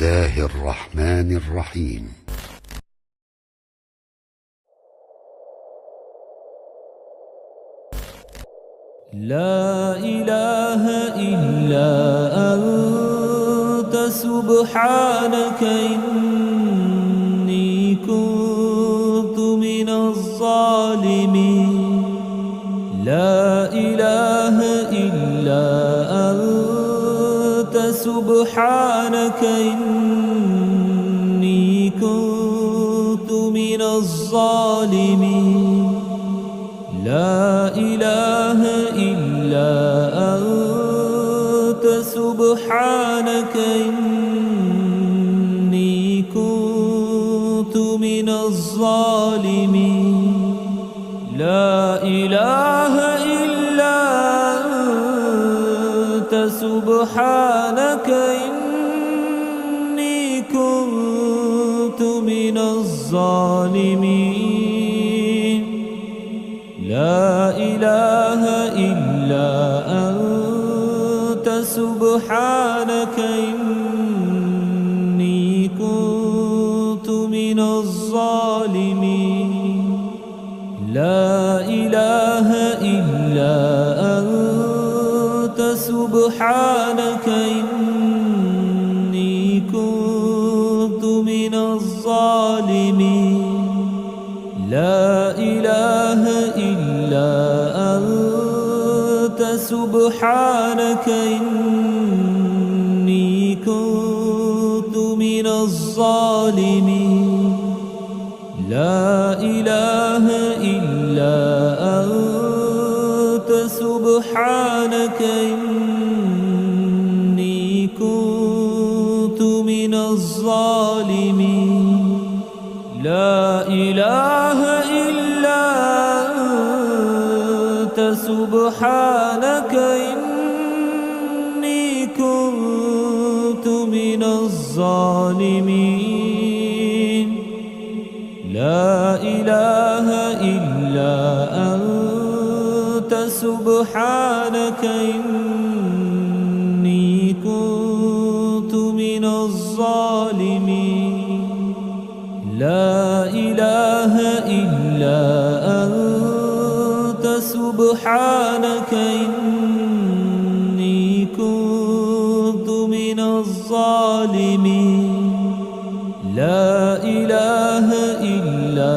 الله الرحمن الرحيم. لا إله إلا أنت سبحانك إني كنت من الظالمين. لا إله إلا أنت سبحانك إني كنت من الظالمين. لا إله إلا أنت سبحانك إني كنت من الظالمين. لا إله إلا أنت سبحانك إني كنت من الظالمين. لا إله إلا أنت سبحانك إني كنت من الظالمين. لا إله إلا أنت سبحانك إني كنت من الظالمين. لا إله إلا أنت سبحانك إني كنت من الظالمين. لا إله إلا أنت سبحانك إني كنت من الظالمين. لا إله إلا أنت سبحانك إني كنت من الظالمين. لا إله إلا أنت سبحانك إني كنت من الظالمين. لا إله إلا أنت سبحانك إني كنت من الظالمين. لا إله إلا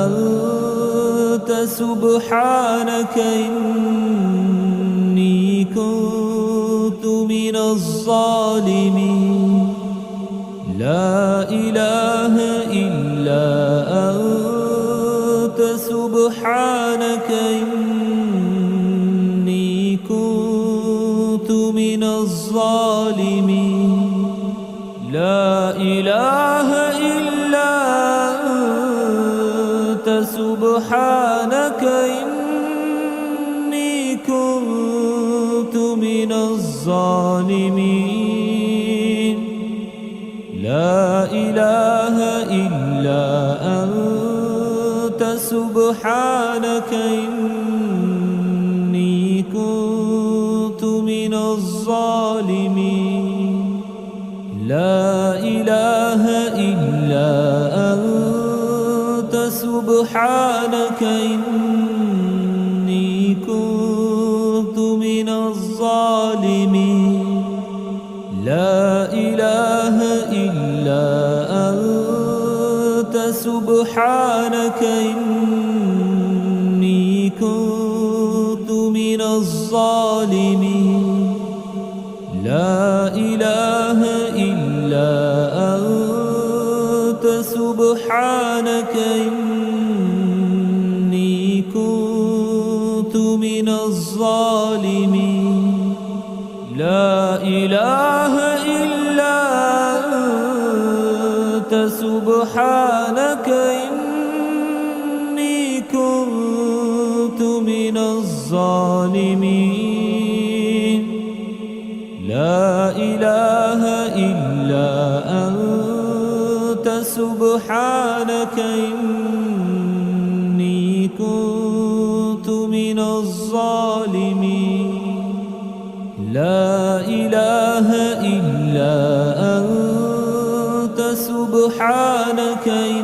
أنت سبحانك إني كنت من الظالمين. لا إله إلا أنت سبحانك إني كنت من الظالمين. لا إله إلا أنت سبحانك إني كنت من الظالمين. لا إله إلا أنت سبحانك إني كنت من الظالمين. لا إله إلا أنت سبحانك إني كنت من الظالمين. لا إله إلا أنت سبحانك إني كنت من الظالمين. لا إله إلا أنت سبحانك إني كنت من الظالمين. لا إله إلا أنت سبحانك إني كنت من الظالمين. لا إله إلا أنت سبحانك إني كنت من الظالمين. لا إله إلا أنت سبحانك إني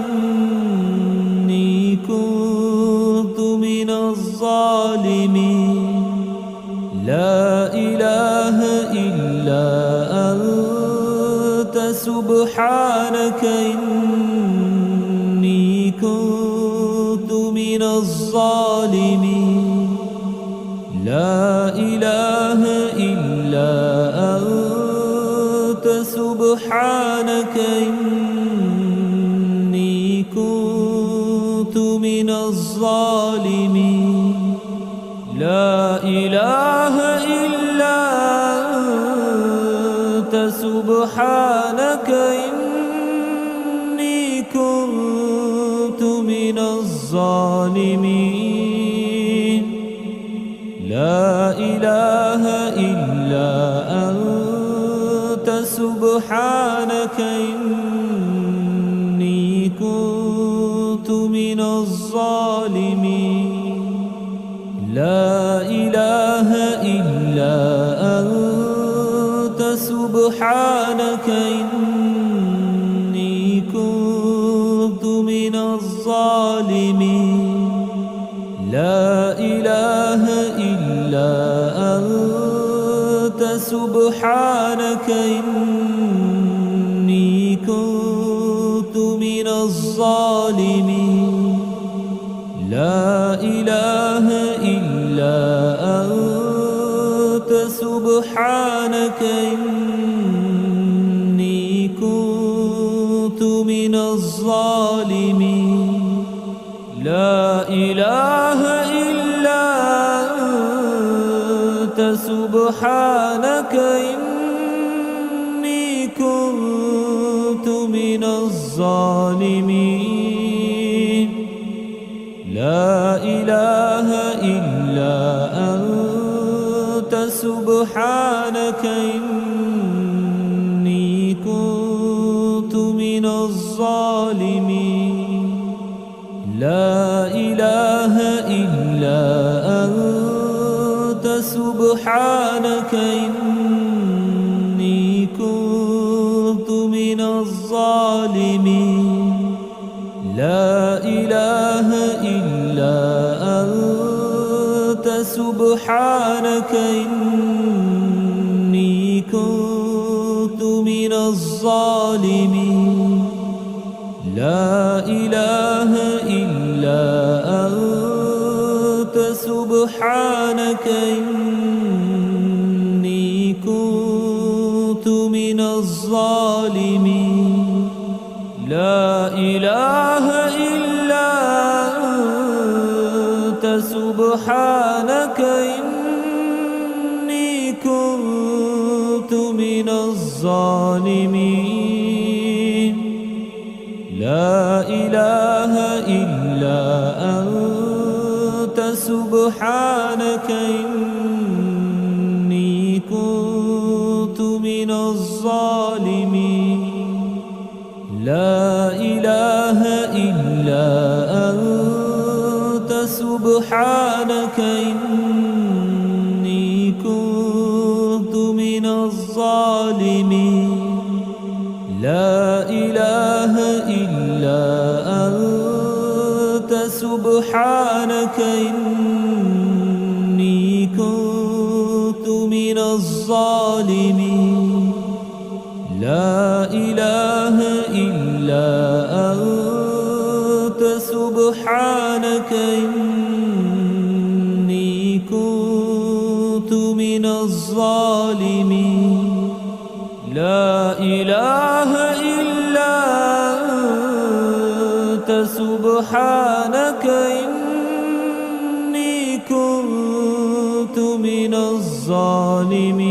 كنت من الظالمين لا إله إلا أنت سبحانك إني كنت من الظالمين لا إله إلا أنت سبحانك إني كنت من الظالمين لا إله إلا أنت سبحانك إني كنت من الظالمين لا إله إلا أنت سبحانك إني كنت من الظالمين لا إله إلا أنت سبحانك إني كنت من الظالمين لا إله إلا أنت سبحانك إني كنت من الظالمين لا إله إلا أنت سبحانك إني كنت من الظالمين لا إله إلا أنت سبحانك إني كنت من الظالمين لا إله إلا أنت سبحانك إني كنت من الظالمين لا إله إلا أنت سبحانك إني كنت من الظالمين لا إله إلا أنت سبحانك إني كنت من الظالمين لا إله إلا أنت سبحانك إني كنت من الظالمين لا إله إلا أنت سبحانك إني كنت من الظالمين لا إله إلا أنت سبحانك إني كنت من الظالمين لا إله إلا أنت سبحانك إني كنت من الظالمين لا إله إلا أنت سبحانك إني كنت من الظالمين لا إله إلا أنت سبحانك إني كنت من الظالمين لا إله إلا أنت سبحانك إني كنت من الظالمين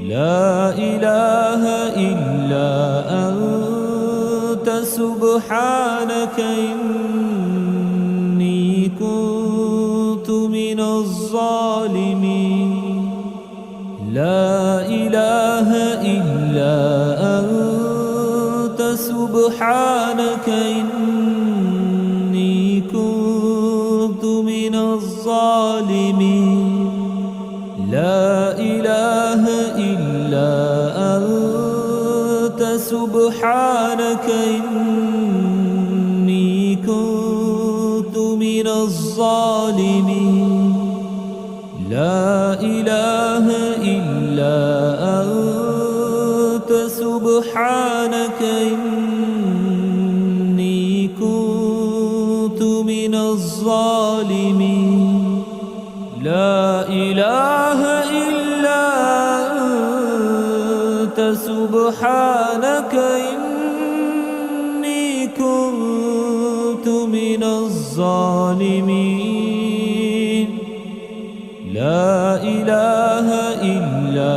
لا إله إلا أنت سبحانك إني كنت من الظالمين لا إله إلا أنت سبحانك إني كنت من الظالمين لا إله إلا أنت سبحانك إني كنت من الظالمين لا إله إلا أنت سبحانك إني كنت من الظالمين لا إله إلا أنت سبحانك إني كنت من الظالمين لا إله إلا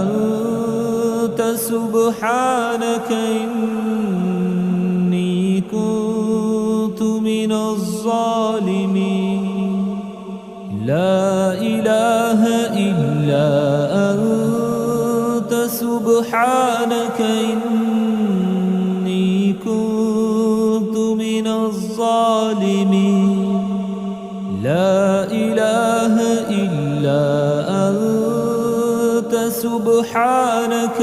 أنت سبحانك إني كنت من الظالمين لا إله إلا أنت سبحانك إني كنت من الظالمين لا إله إلا أنت سبحانك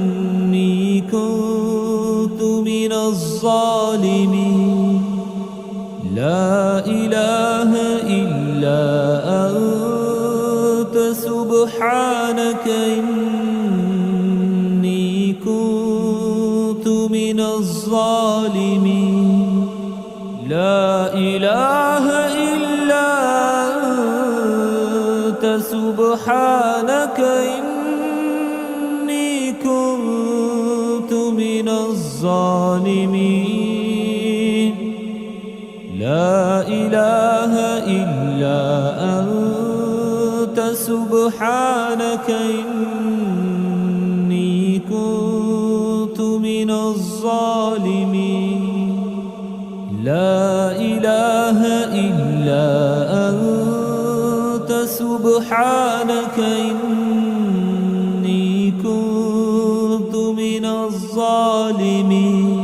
إني كنت من الظالمين لا إله إلا أنت سبحانك إني كنت من الظالمين لا إله إلا أنت سبحانك إني كنت من الظالمين لا إله إلا أنت سبحانك إني كنت من الظالمين لا إله إلا أنت سبحانك إني كنت من الظالمين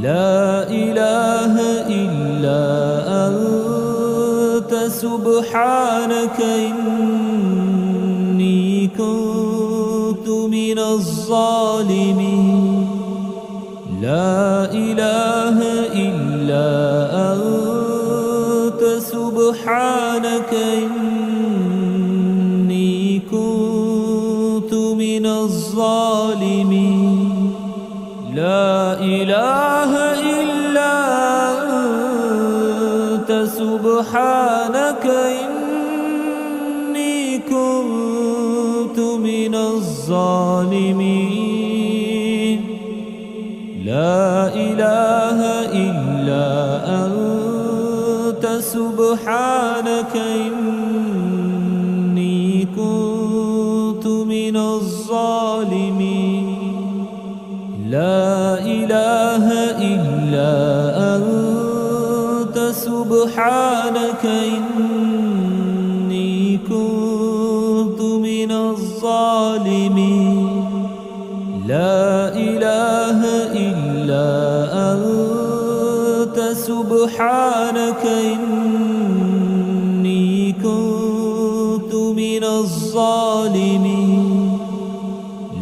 لا إله إلا أنت سبحانك إني كنت من الظالمين لا إله إلا أنت سبحانك إني كنت من الظالمين لا إله إلا أنت سبحانك إني كنت من الظالمين لا إله إلا أنت سبحانك إني كنت من الظالمين لا إله إلا أنت سبحانك إني كنت من الظالمين لا إله إلا أنت سبحانك إني كنت من الظالمين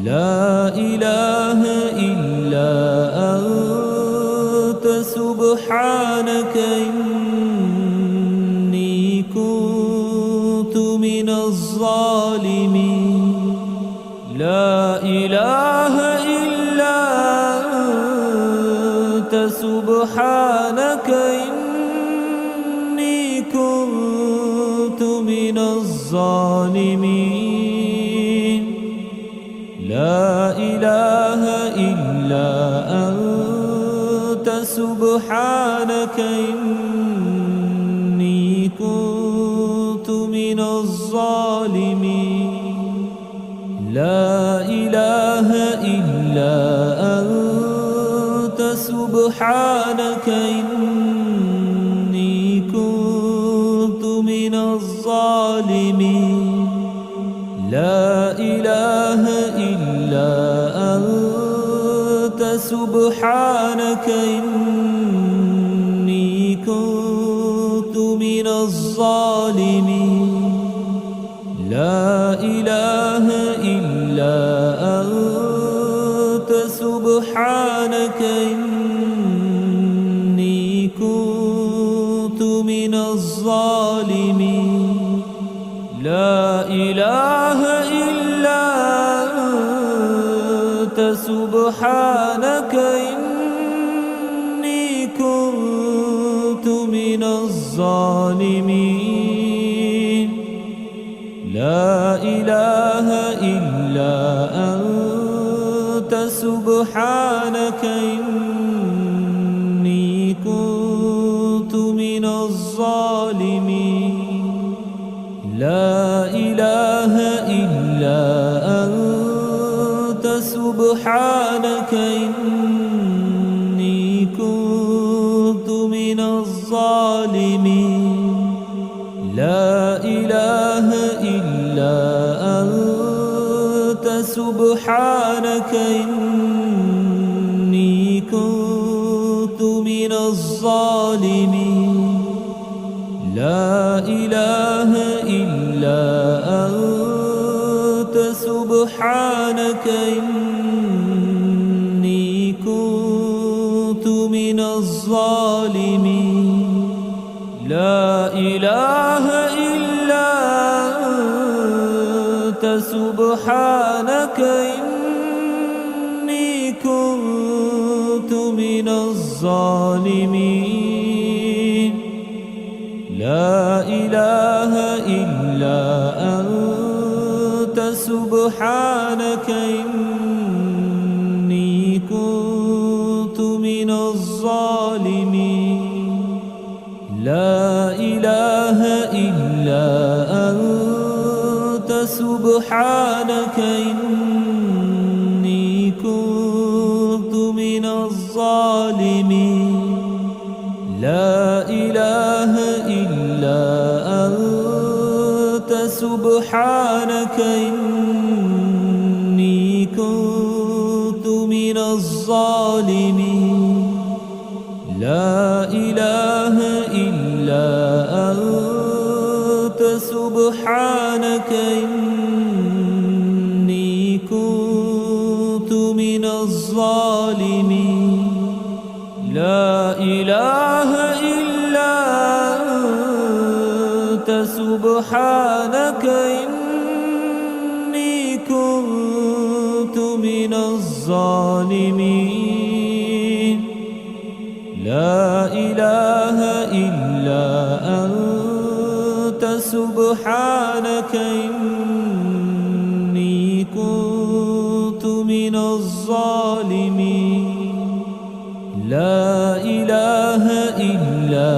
لا إله إلا أنت سبحانك إني كنت من الظالمين لا إله إلا أنت سبحانك إني كنت من الظالمين لا إله إلا أنت سبحانك إني كنت من الظالمين لا إله إلا أنت سبحانك إني كنت من الظالمين لا إله إلا أنت سبحانك إني كنت من الظالمين لا إله إلا أنت سبحانك إني كنت من الظالمين لا إله إلا أنت سبحانك إني كنت من الظالمين لا إله إلا أنت سبحانك إني كنت من الظالمين لا إله إلا أنت سبحانك إني كنت من الظالمين لا إله إلا أنت سبحانك إني كنت من الظالمين لا إله إلا أنت سبحانك إني كنت من الظالمين لا إله إلا أنت سبحانك إني كنت من الظالمين لا إله إلا أنت سبحانك إني كنت من الظالمين لا إله إلا أنت سبحانك إني كنت من الظالمين لا إله إلا أنت سبحانك إني كنت من الظالمين لا إله إلا أنت سبحانك إني كنت من الظالمين لا إله إلا أنت سبحانك إني كنت من الظالمين لا إله إلا أنت سبحانك إني كنت من الظالمين لا إله إلا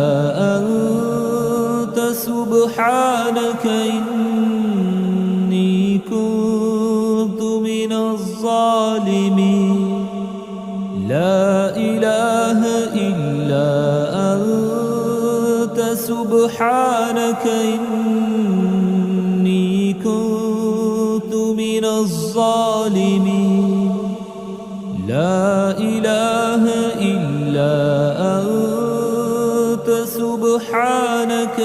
أنت سبحانك إني كنت من الظالمين لا إله إلا أنت سبحانك إني كنت من الظالمين لا إله إلا أنت سبحانك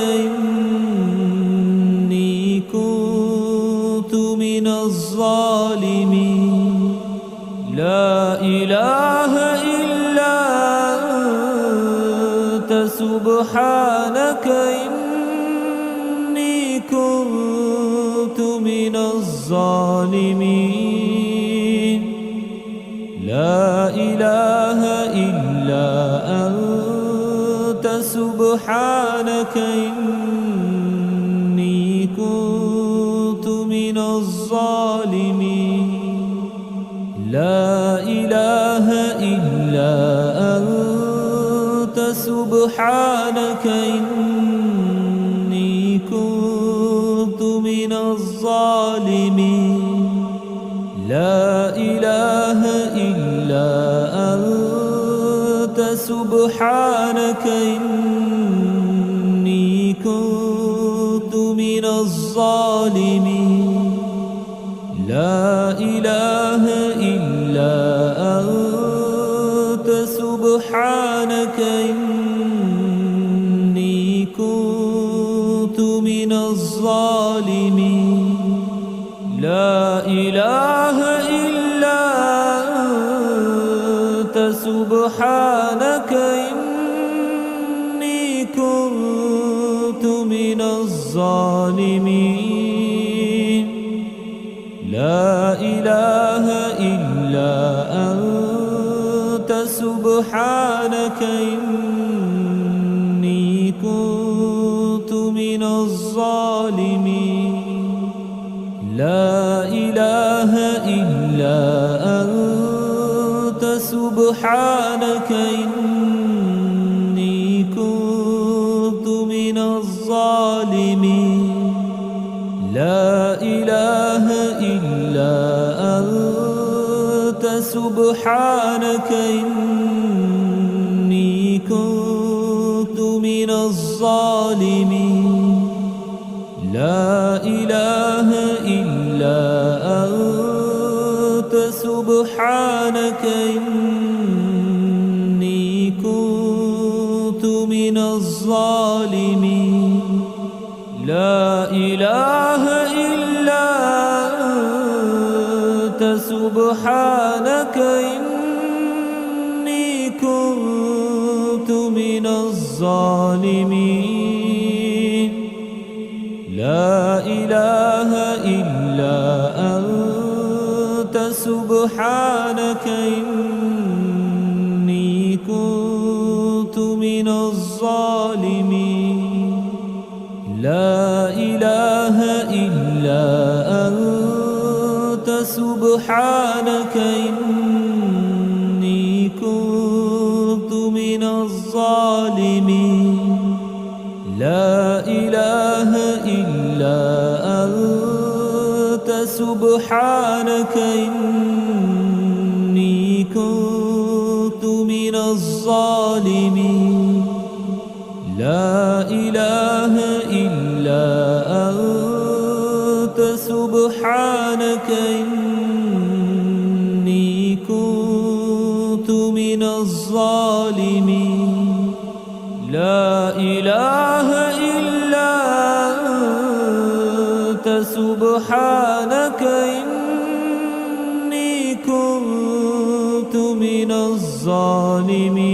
إني كنت من الظالمين لا إله إلا أنت سبحانك إني كنت من الظالمين لا إله إلا أنت سبحانك إني كنت من الظالمين لا إله إلا أنت سبحانك إني كنت من الظالمين لا إله إلا أنت سبحانك إني كنت من الظالمين لا إله إلا أنت سبحانك إني كنت من الظالمين لا إله إلا أنت سبحانك الظالمين لا إله إلا أنت سبحانك إني كنت من الظالمين لا إله إلا أنت سبحانك إني كنت من الظالمين لا إله إلا أنت سبحانك إني كنت من الظالمين لا إله إلا أنت سبحانك إني كنت من الظالمين لا إله إلا أنت سبحانك إني كنت من الظالمين لا إله إلا أنت سبحانك إني كنت من الظالمين لا إله إلا أنت سبحانك إني كنت من الظالمين لا إله إلا أنت سبحانك إني كنت من الظالمين لا إله إلا أنت سبحانك إني كنت من الظالمين لا إله إلا أنت سبحانك إني كنت من الظالمين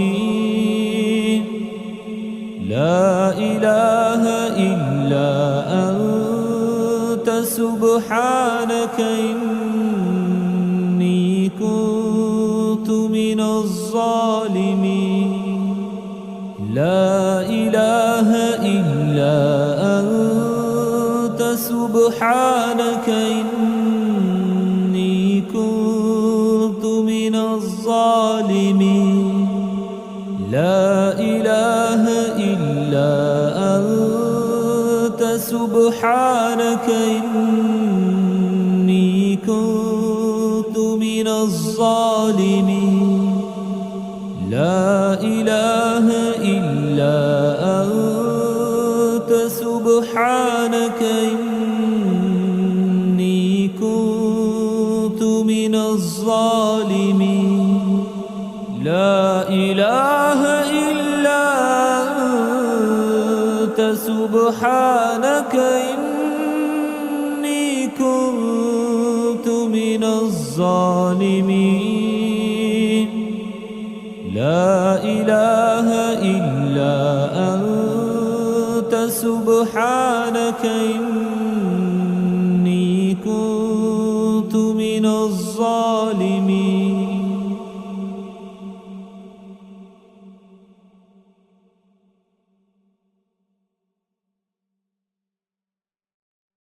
لا إله إلا أنت سبحانك إني كنت من الظالمين لا إله إلا أنت سبحانك إني كنت من الظالمين لا إله إلا أنت سبحانك إني كنت من الظالمين لا إله إلا أنت سبحانك إني كنت من الظالمين لا إله إلا أنت سبحانك إني كنت من الظالمين لا إله إلا أنت سبحانك إني كنت من الظالمين